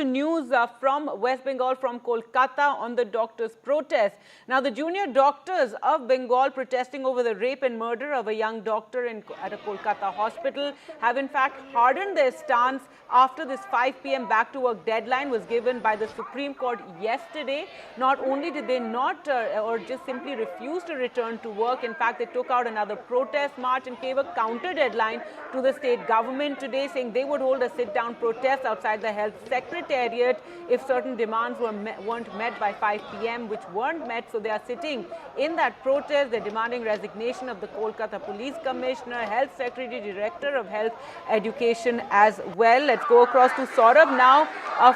News from West Bengal, from Kolkata, on the doctors' protest. Now, the junior doctors of Bengal protesting over the rape and murder of a young doctor at a Kolkata hospital have in fact hardened their stance after this 5 p.m. back to work deadline was given by the Supreme Court yesterday. Not only did they not or just simply refuse to return to work, in fact, they took out another protest march and gave a counter deadline to the state government today, saying they would hold a sit-down protest outside the health secretariat if certain demands weren't met by 5 p.m., which weren't met. So they are sitting in that protest. They're demanding resignation of the Kolkata Police Commissioner, Health Secretary, Director of Health Education as well. Let's go across to Saurabh now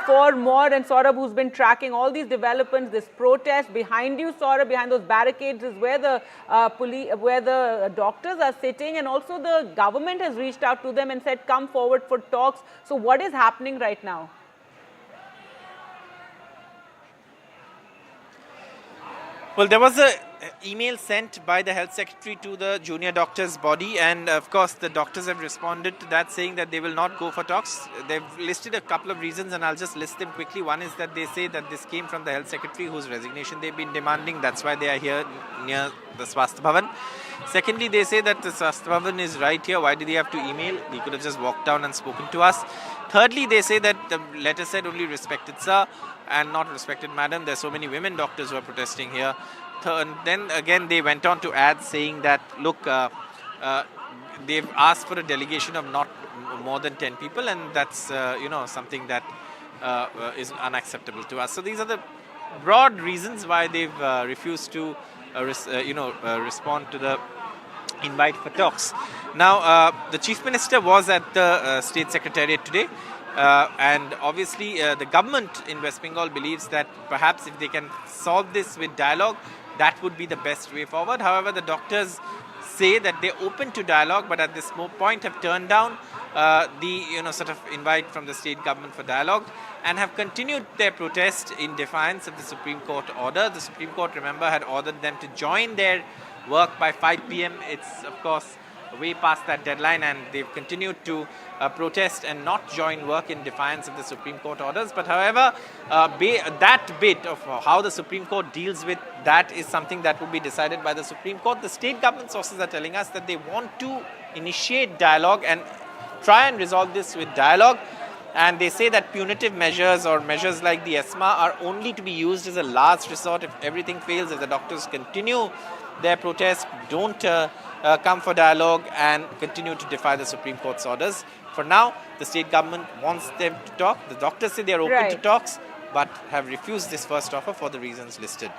for more. And Saurabh, who's been tracking all these developments, this protest behind you, Saurabh, behind those barricades is where the doctors are sitting, and also the government has reached out to them and said, come forward for talks. So what is happening right now? Well, there was an email sent by the health secretary to the junior doctors body, and of course the doctors have responded to that, saying that they will not go for talks. They've listed a couple of reasons, and I'll just list them quickly. One is that they say that this came from the health secretary, whose resignation they've been demanding. That's why they are here near the Swasthya Bhavan. Secondly, they say that the Swasthya Bhavan is right here. Why did he have to email? He could have just walked down and spoken to us. Thirdly, they say that the letter said only respected sir and not respected madam. There's so many women doctors who are protesting here. Then again, they went on to add, saying that, look, they've asked for a delegation of not more than 10 people, and that's, something that is unacceptable to us. So these are the broad reasons why they've refused to, respond to the invite for talks. Now, the Chief Minister was at the State Secretariat today. And obviously, the government in West Bengal believes that perhaps if they can solve this with dialogue, that would be the best way forward. However, the doctors say that they're open to dialogue, but at this point have turned down the sort of invite from the state government for dialogue, and have continued their protest in defiance of the Supreme Court order. The Supreme Court, remember, had ordered them to join their work by 5 p.m. It's, of course, way past that deadline, and they've continued to protest and not join work in defiance of the Supreme Court orders. But however, that bit of how the Supreme Court deals with that is something that will be decided by the Supreme Court. The state government sources are telling us that they want to initiate dialogue and try and resolve this with dialogue. And they say that punitive measures or measures like the ESMA are only to be used as a last resort if everything fails, if the doctors continue their protest, don't come for dialogue and continue to defy the Supreme Court's orders. For now, the state government wants them to talk. The doctors say they are open to talks, but have refused this first offer for the reasons listed.